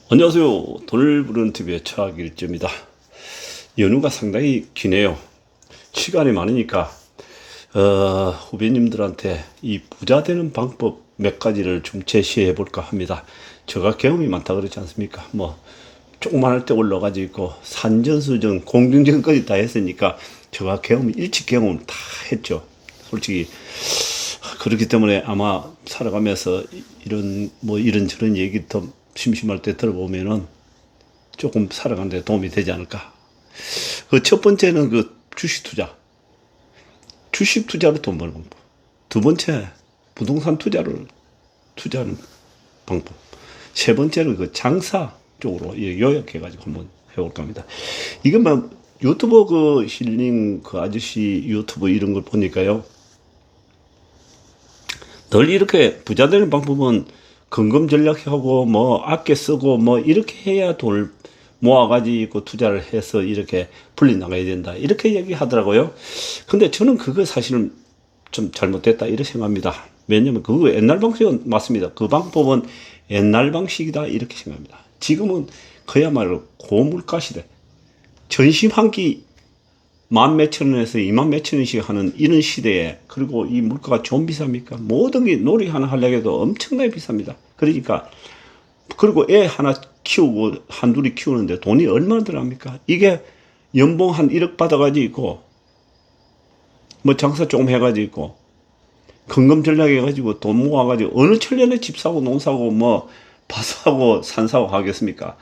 안녕하세요. 돈을 부르는 TV의 최학일주입니다. 연휴가 상당히 기네요. 시간이 많으니까 후배님들한테 이 부자 되는 방법 몇 가지를 좀 제시해 볼까 합니다. 제가 경험이 많다 그러지 않습니까? 뭐 조그만 할 때 올라가지고 산전수전 공중전까지 다 했으니까 제가 일찍 경험을 다 했죠. 솔직히 그렇기 때문에 아마 살아가면서 이런저런 얘기 더 심심할 때 들어보면은 조금 살아가는 데 도움이 되지 않을까. 그 첫 번째는 그 주식 투자. 주식 투자로 돈 버는 방법. 두 번째, 부동산 투자하는 방법. 세 번째는 그 장사 쪽으로 요약해가지고 한번 해볼까 합니다. 이건 뭐 유튜버 그 힐링 그 아저씨 유튜브 이런 걸 보니까요. 늘 이렇게 부자 되는 방법은 근금 전략하고 뭐 아껴 쓰고 뭐 이렇게 해야 돈을 모아가지고 투자를 해서 이렇게 불리 나가야 된다. 이렇게 얘기하더라고요. 근데 저는 그거 사실은 좀 잘못됐다 이렇게 생각합니다. 왜냐면 그거 옛날 방식은 맞습니다. 그 방법은 옛날 방식이다 이렇게 생각합니다. 지금은 그야말로 고물가 시대. 전심 한 끼 만 몇천 원에서 2만 몇천 원씩 하는 이런 시대에, 그리고 이 물가가 좀 비쌉니까? 모든 게 놀이 하나 하려고 해도 엄청나게 비쌉니다. 그러니까, 그리고 애 하나 키우고 한둘이 키우는데 돈이 얼마나 들어갑니까? 이게 연봉 한 1억 받아가지고 뭐 장사 조금 해가지고 근금 전략 해가지고 돈 모아가지고 어느 천년에 집 사고 농 사고 뭐 밭 사고 산 사고 하겠습니까?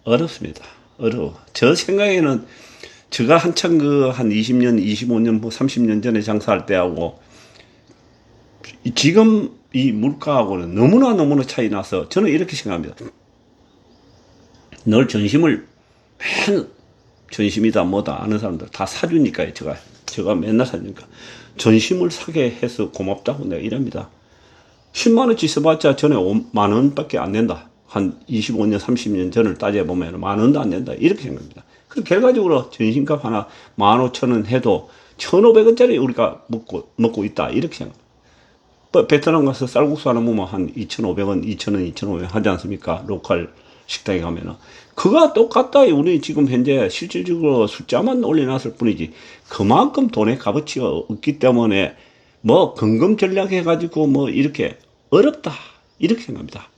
어렵습니다. 어려워. 저 생각에는 제가 한창 한 20년, 25년, 뭐 30년 전에 장사할 때하고 지금 이 물가하고는 너무나 차이 나서 저는 이렇게 생각합니다. 늘 맨 전심이다 뭐다 아는 사람들 다 사주니까요. 제가 맨날 사주니까 전심을 사게 해서 고맙다고 내가 이랍니다. 10만 원치 써봤자 전에 5만 원밖에 안 낸다. 한 25년, 30년 전을 따져보면 만 원도 안 낸다. 이렇게 생각합니다. 그 결과적으로 전신값 하나 15,000원 해도 1,500원짜리 우리가 먹고 있다. 이렇게 생각합니다. 베트남 가서 쌀국수 하나 먹으면 한 2,500원, 2,000원, 2,500원 하지 않습니까? 로컬 식당에 가면은. 그거와 똑같다. 우리 지금 현재 실질적으로 숫자만 올려놨을 뿐이지. 그만큼 돈의 값어치가 없기 때문에 뭐 근금 전략 해가지고 뭐 이렇게 어렵다. 이렇게 생각합니다.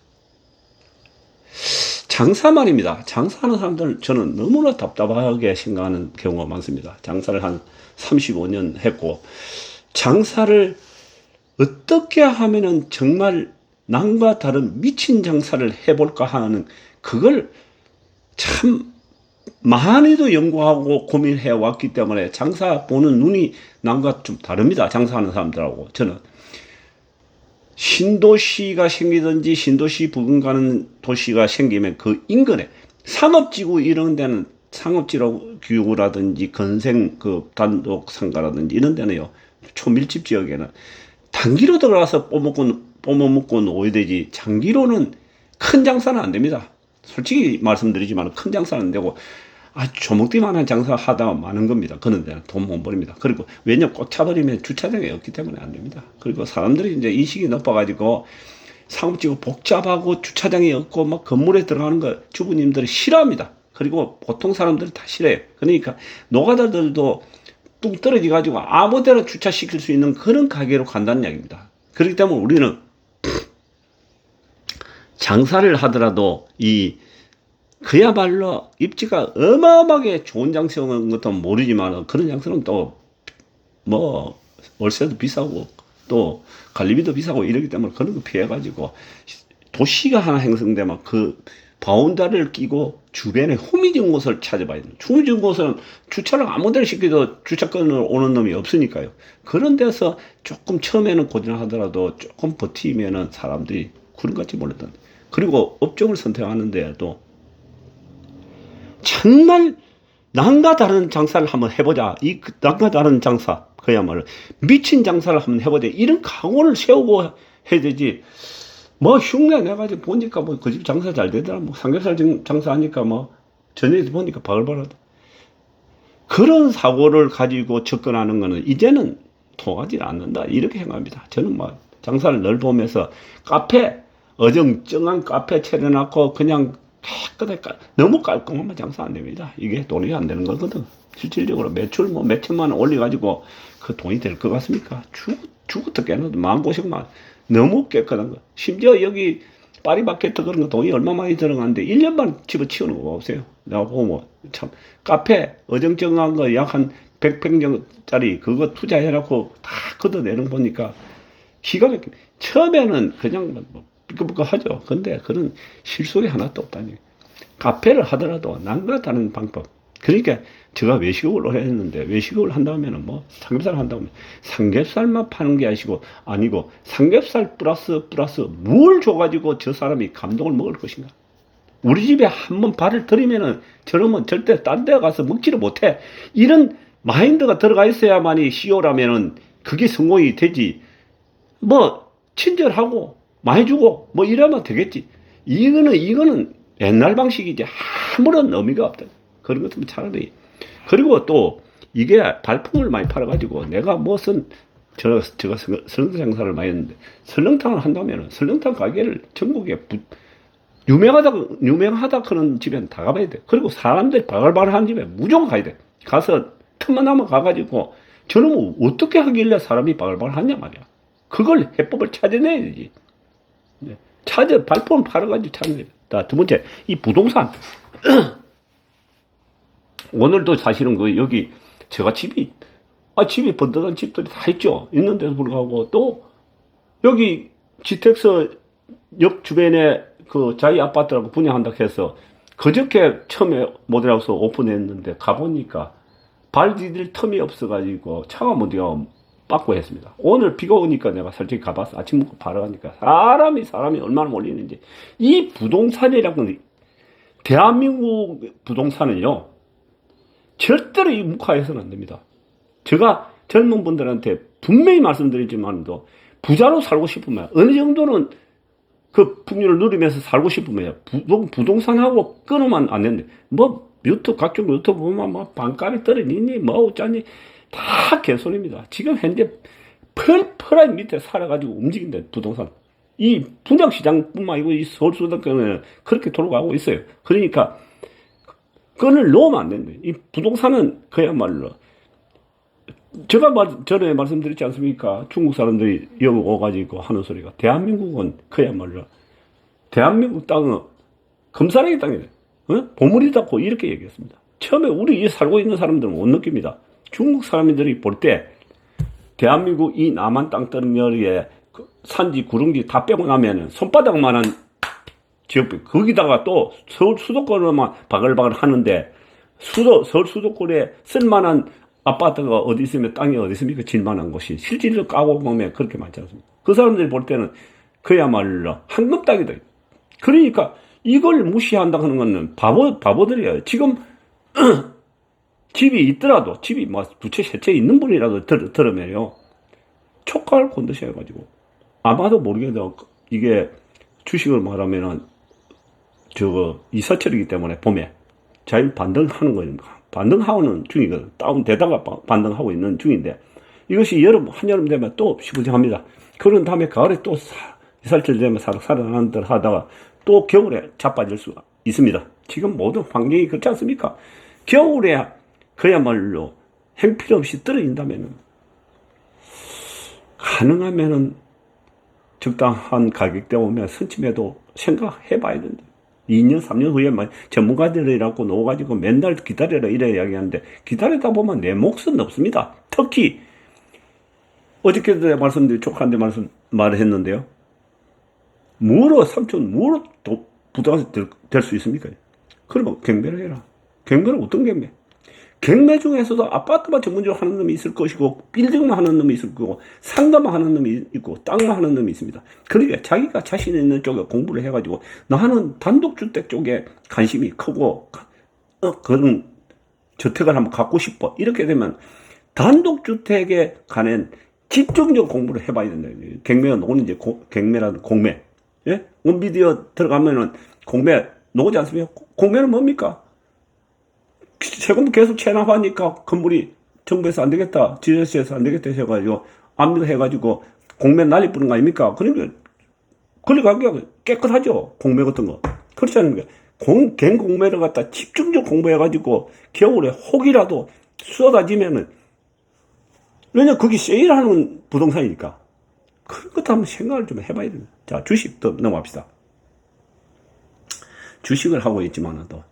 장사 말입니다. 장사하는 사람들 저는 너무나 답답하게 생각하는 경우가 많습니다. 장사를 한 35년 했고, 장사를 어떻게 하면은 정말 남과 다른 미친 장사를 해볼까 하는 그걸 참 많이도 연구하고 고민해 왔기 때문에 장사 보는 눈이 남과 좀 다릅니다. 장사하는 사람들하고. 저는 신도시가 생기든지 신도시 부근 가는 도시가 생기면 그 인근에 상업지구 이런 데는 상업지구라든지 건생 그 단독 상가라든지 이런 데는요, 초밀집 지역에는 단기로 들어가서 뽑아먹고 놓아야 되지, 장기로는 큰 장사는 안 됩니다. 솔직히 말씀드리지만 큰 장사는 안 되고 조목디만한 장사 하다가 많은 겁니다. 그런 데는 돈 못 벌입니다. 그리고 왜냐면 꽉 차버리면 주차장이 없기 때문에 안 됩니다. 그리고 사람들이 이제 인식이 높아가지고 상업지구 복잡하고 주차장이 없고 막 건물에 들어가는 거 주부님들이 싫어합니다. 그리고 보통 사람들이 다 싫어해요. 그러니까 노가다들도 뚝 떨어져 가지고 아무 데나 주차시킬 수 있는 그런 가게로 간다는 이야기입니다. 그렇기 때문에 우리는 장사를 하더라도 그야말로 입지가 어마어마하게 좋은 장소인 것도 모르지만 그런 장소는 또 뭐 월세도 비싸고 또 관리비도 비싸고 이러기 때문에 그런 거 피해가지고 도시가 하나 형성되면 그 바운다리를 끼고 주변에 후미진 곳을 찾아봐야 됩니다. 후미진 곳은 주차를 아무 데나 시켜도 주차권을 오는 놈이 없으니까요. 그런 데서 조금 처음에는 고전하더라도 조금 버티면은 사람들이 구름같이 몰렸던데. 그리고 업종을 선택하는데도 정말 남과 다른 장사를 한번 해보자. 남과 다른 장사, 그야말로 미친 장사를 한번 해보자. 이런 각오를 세우고 해야 되지. 뭐 흉내 내가지고 보니까 뭐 그 집 장사 잘 되더라. 뭐 삼겹살 장사하니까 뭐 전에도 보니까 바글바글. 그런 사고를 가지고 접근하는 거는 이제는 통하지 않는다. 이렇게 생각합니다. 저는 뭐 장사를 늘 보면서 어정쩡한 카페 차려놨고 그냥 깨끗하게 너무 깔끔하면 장사 안 됩니다. 이게 돈이 안 되는 거거든. 실질적으로 매출 뭐 몇천만 원 올려가지고 그 돈이 될 것 같습니까? 죽어도 깨어나도 마음고생만. 너무 깨끗한 거. 심지어 여기 파리바게트 그런 거 돈이 얼마 많이 들어가는데 1년만 집어치우는 거 없어요. 내가 보고 뭐 참 카페 어정쩡한 거 약 한 100평짜리 그거 투자해놓고 다 걷어내는 거 보니까 기가 막혀. 처음에는 그냥 뭐 삐까삐까 하죠. 근데 그런 실속이 하나도 없다니. 카페를 하더라도 남과 다른 방법. 그러니까 제가 외식업을 했는데 외식업을 한다면은 뭐 삼겹살 한다면 삼겹살만 파는 게 아니고 삼겹살 플러스 뭘 줘가지고 저 사람이 감동을 먹을 것인가. 우리 집에 한번 발을 들이면은 저러면 절대 딴 데 가서 먹지를 못해. 이런 마인드가 들어가 있어야만이 CEO라면은 그게 성공이 되지. 뭐 친절하고 많이 주고 뭐 이러면 되겠지. 이거는 옛날 방식이지 아무런 의미가 없다. 그런 것들은 차라리. 그리고 또 이게 발품을 많이 팔아가지고 내가 무슨 제가 설렁탕 장사를 많이 했는데 설렁탕을 한다면은 설렁탕 가게를 전국에 유명하다 그런 집에는 다 가봐야 돼. 그리고 사람들이 바글바글 하는 집에 무조건 가야 돼. 가서 틈만 나면 가가지고 저는 뭐 어떻게 하길래 사람이 바글바글 하냐 말이야. 그걸 해법을 찾아내야 되지. 발품을 팔아가지고 찾아내야 돼. 두 번째, 이 부동산. 오늘도 사실은 여기 제가 집이 번듯한 집들이 다 있죠. 있는데도 불구하고 또 여기 지텍스 옆 주변에 그 자기 아파트라고 분양한다고 해서 그저께 처음에 모델하우스 오픈했는데 가보니까 발 디딜 틈이 없어가지고 차가 못 빠꾸 했습니다. 오늘 비가 오니까 내가 솔직히 가봤어. 아침 먹고 바로 가니까 사람이 얼마나 몰리는지. 이 부동산이라고 대한민국 부동산은요 절대로 이 묵화해서는 안 됩니다. 제가 젊은 분들한테 분명히 말씀드리지만도 부자로 살고 싶으면 어느 정도는 그 풍류를 누리면서 살고 싶으면 부동산하고 끊으면 안 되는데 뭐 각종 유튜브 보면 뭐 반값이 떨어지니 뭐 어쩌니 다 개소리입니다. 지금 현재 펄펄한 밑에 살아가지고 움직인다 부동산. 이 분양시장뿐만 아니고 이 서울수도권은 그렇게 돌아가고 있어요. 그러니까 끈을 놓으면 안 된다. 이 부동산은 그야말로 제가 전에 말씀드렸지 않습니까? 중국 사람들이 여기 오가지고 하는 소리가 대한민국은 그야말로 대한민국 땅은 금사라기 땅이래. 보물이다 고 이렇게 얘기했습니다. 처음에 우리 살고 있는 사람들은 못 느낍니다. 중국 사람들이 볼 때 대한민국 이 남한 땅덩어리에 산지 구릉지 다 빼고 나면은 손바닥만한 지역 거기다가 또 서울 수도권으로만 바글바글 하는데 서울 수도권에 쓸만한 아파트가 어디 있으면 땅이 어디 있습니까? 질만한 곳이 실질로 까고 보면 그렇게 많지 않습니까? 그 사람들이 볼 때는 그야말로 한금 땅이다. 그러니까 이걸 무시한다 하는 거는 바보들이에요. 지금 집이 있더라도 집이 뭐 두 채 세 채 있는 분이라도 들으면요 촉각을 건드셔가지고 아마도 모르겠는데 이게 주식을 말하면은 이사철이기 때문에 봄에 자연 반등하는 거예요. 반등하고는 중이거든. 다운되다가 반등하고 있는 중인데 이것이 한여름 되면 또 시부정합니다. 그런 다음에 가을에 또 이사철 되면 살아나는 하다가 또 겨울에 자빠질 수가 있습니다. 지금 모든 환경이 그렇지 않습니까? 겨울에 그야말로 행필 없이 떨어진다면은 가능하면은 적당한 가격대 오면 선침해도 생각해 봐야 된다. 2년, 3년 후에 전문가들이라고 놓아가지고 맨날 기다려라 이래 이야기하는데 기다리다 보면 내 몫은 없습니다. 특히 어저께도 조카한테 말을 했는데요. 뭐로 부담이 될 수 있습니까? 그러면 경매를 해라. 경매는 어떤 경매? 경매 중에서도 아파트만 전문적으로 하는 놈이 있을 것이고 빌딩만 하는 놈이 있을 거고 상가만 하는 놈이 있고 땅만 하는 놈이 있습니다. 그러니까 자기가 자신 있는 쪽에 공부를 해가지고 나는 단독주택 쪽에 관심이 크고 그런 주택을 한번 갖고 싶어 이렇게 되면 단독주택에 관한 집중적 공부를 해봐야 된다. 경매가 나오는 이제 경매라는 공매. 예? 원비디오 들어가면은 공매 나오지 않습니까? 공매는 뭡니까? 세금 계속 체납하니까 건물이 정부에서 안 되겠다, 지자체에서 안 되겠다 해가지고 압류 해가지고 공매 난리 뿌는 거 아닙니까? 그러니까 권리 관계가 깨끗하죠. 공매 같은 거. 그렇지 않습니까? 갱 공매를 갖다 집중적 공부해가지고 겨울에 혹이라도 쏟아지면은, 왜냐 그게 세일하는 부동산이니까. 그런 것도 한번 생각을 좀 해봐야 됩니다. 자, 주식 또 넘어갑시다. 주식을 하고 있지만도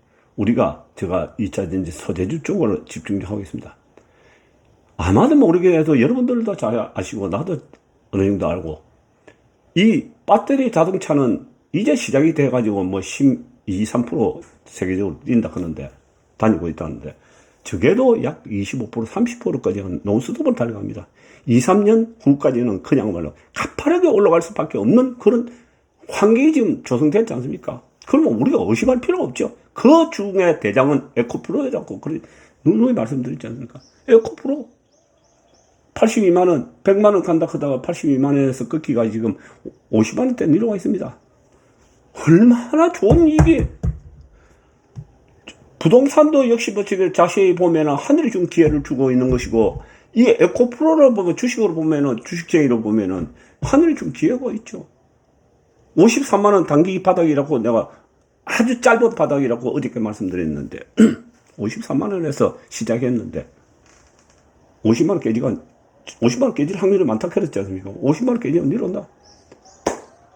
제가 2차전지 소재주 쪽으로 집중하고 있습니다. 아마도 모르게 해도 여러분들도 잘 아시고 나도 어느 정도 알고, 이 배터리 자동차는 이제 시작이 돼가지고 뭐 12, 3% 세계적으로 뛴다 하는데, 다니고 있다는데, 저게도 약 25%, 30%까지는 논스톱을 달려갑니다. 2, 3년 후까지는 그냥 말로 가파르게 올라갈 수밖에 없는 그런 환경이 지금 조성됐지 않습니까? 그러면 우리가 의심할 필요가 없죠. 그 중에 대장은 에코프로라고 누누이 말씀드렸지 않습니까? 에코프로 82만원, 100만원 간다 하다가 82만원에서 끊기가 지금 50만원대 내려와 있습니다. 얼마나 좋은 이익이. 부동산도 역시 뭐 지금 자세히 보면은 하늘이 준 기회를 주고 있는 것이고, 이 에코프로를 보고 주식으로 보면은, 주식쟁이로 보면은 하늘이 준 기회가 있죠. 53만원 단기 바닥이라고 내가 아주 짧은 바닥이라고 어저께 말씀드렸는데, 53만원에서 시작했는데, 50만원 깨질 확률이 많다 그랬지 않습니까? 50만원 깨지면 내려온다.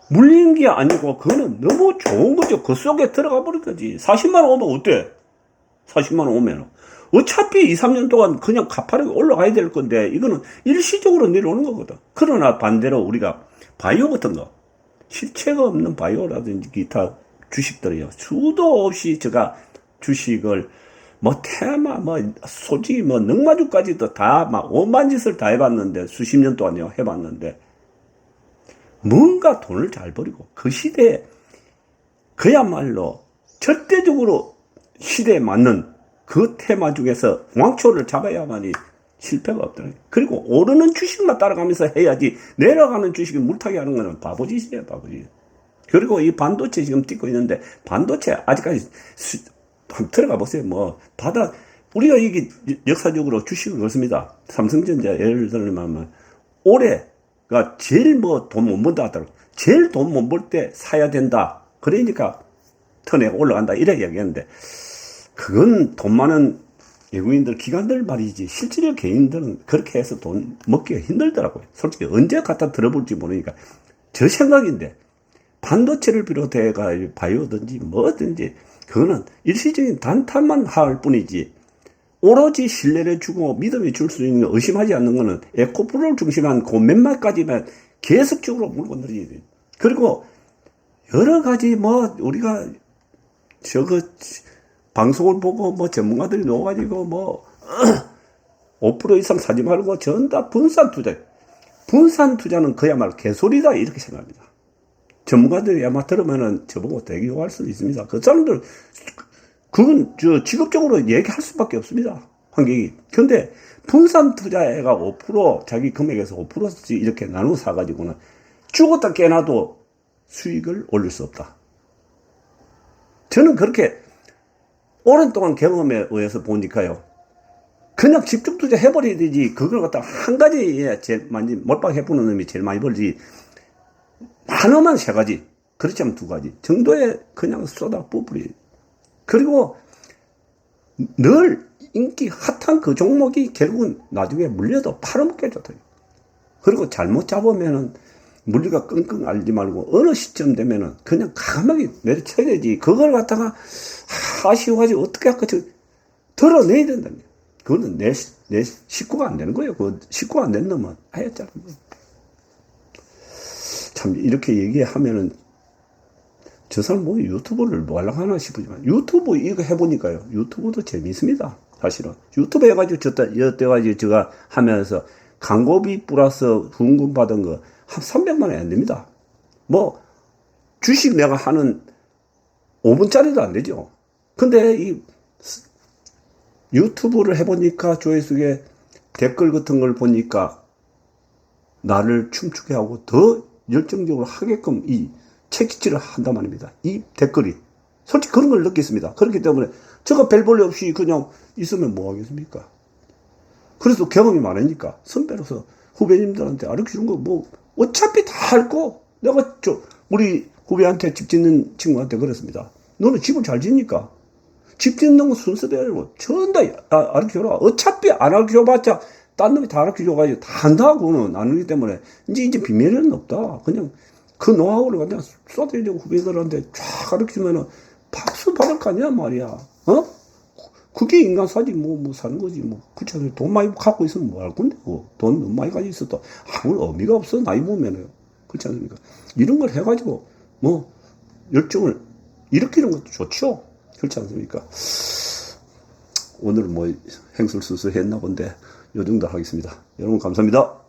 물린 게 아니고, 그거는 너무 좋은 거죠. 그 속에 들어가 버린 거지. 40만원 오면 어때? 40만원 오면. 어차피 2, 3년 동안 그냥 가파르게 올라가야 될 건데, 이거는 일시적으로 내려오는 거거든. 그러나 반대로 우리가 바이오 같은 거, 실체가 없는 바이오라든지 기타 주식들이요. 수도 없이 제가 주식을 뭐 테마, 뭐 솔직히 뭐 능마주까지도 다 막 오만 짓을 다 해봤는데, 수십 년 동안요 해봤는데, 뭔가 돈을 잘 버리고 그 시대에 그야말로 절대적으로 시대에 맞는 그 테마 중에서 왕초를 잡아야만이 실패가 없더라고요. 그리고 오르는 주식만 따라가면서 해야지, 내려가는 주식이 물타기 하는 거는 바보짓이에요, 바보짓. 그리고 이 반도체 지금 찍고 있는데, 반도체 아직까지 한번 들어가 보세요. 뭐 우리가 이게 역사적으로 주식을 그렇습니다. 삼성전자 예를 들면 올해가 제일 뭐 돈 못 번다 하더라고. 제일 돈 못 벌 때 사야 된다. 그러니까 턴에 올라간다 이래 얘기했는데, 그건 돈 많은 외국인들, 기관들 말이지, 실질적 개인들은 그렇게 해서 돈 먹기가 힘들더라고요. 솔직히 언제 갖다 들어볼지 모르니까. 저 생각인데, 반도체를 비롯해가 바이오든지 뭐든지, 그거는 일시적인 단타만 할 뿐이지, 오로지 신뢰를 주고 믿음을 줄 수 있는, 의심하지 않는 거는 에코프로를 중심한 그 몇몇 가지만 계속적으로 물건들이 돼. 그리고 여러 가지 뭐 우리가 방송을 보고 뭐 전문가들이 놓아가지고 뭐 5% 이상 사지 말고 전 다 분산 투자. 분산 투자는 그야말로 개소리다 이렇게 생각합니다. 전문가들이 아마 들으면은 저보고 되게 욕할 수도 있습니다. 그 사람들 그건 직업적으로 얘기할 수밖에 없습니다. 환경이. 근데 분산 투자가 5% 자기 금액에서 5%씩 이렇게 나누어 사가지고는 죽었다 깨나도 수익을 올릴 수 없다. 저는 그렇게 오랜 동안 경험에 의해서 보니까요. 그냥 집중 투자 해버려야 되지. 그걸 갖다 한 가지에 제일 많이 몰빵 해보는 놈이 제일 많이 벌지. 하나만 3가지, 그렇지 않으면 2가지 정도에 그냥 쏟아 부어버려요. 그리고 늘 인기 핫한 그 종목이 결국은 나중에 물려도 팔아먹게 되더라고요. 그리고 잘못 잡으면은 물리가 끙끙 앓지 말고 어느 시점 되면은 그냥 가감하게 내려쳐야 되지. 그걸 갖다가 아쉬워가지고 어떻게 할까 드러내야 된다며. 그거는 내 식구가 안 되는 거예요. 그 식구가 안 된 놈은 하였잖아요. 참 이렇게 얘기하면은 저 사람 뭐 유튜브를 뭐 하려고 하나 싶으지만, 유튜브 이거 해보니까요, 유튜브도 재밌습니다. 사실은 유튜브 해가지고 여태까지 제가 하면서 광고비 플러스 후원금 받은 거 한 300만 원이 안 됩니다. 뭐 주식 내가 하는 5분짜리도 안 되죠. 근데 이 유튜브를 해보니까 조회수에 댓글 같은 걸 보니까 나를 춤추게 하고 더 열정적으로 하게끔 이 채찍질을 한단 말입니다. 이 댓글이. 솔직히 그런 걸 느꼈습니다. 그렇기 때문에 제가 별 볼일 없이 그냥 있으면 뭐 하겠습니까? 그래서 경험이 많으니까 선배로서 후배님들한테 가르쳐준 거 뭐 어차피 다 할 거. 내가 우리 후배한테 집 짓는 친구한테 그랬습니다. 너는 집을 잘 짓니까 집 짓는 거 순서 배우고 전다 가르쳐줘라. 어차피 안 가르쳐봤자 딴 놈이 다 가르쳐줘가지고 다 한다고는 안 하기 때문에 이제 비밀은 없다. 그냥 그 노하우를 그냥 쏟아내고 후배들한테 쫙 가르치면은 박수 받을 거 아니야 말이야. 어? 그게 인간사지 뭐 사는 거지 뭐. 그렇지 않아요? 돈 많이 갖고 있으면 뭐 할 건데 뭐. 돈 너무 많이 가지고 있어도 아무 의미가 없어 나이 보면은. 그렇지 않습니까? 이런 걸 해가지고 뭐 열정을 일으키는 것도 좋죠. 그렇지 않습니까? 오늘은 뭐 행설수설 했나 본데 요 정도 하겠습니다. 여러분 감사합니다.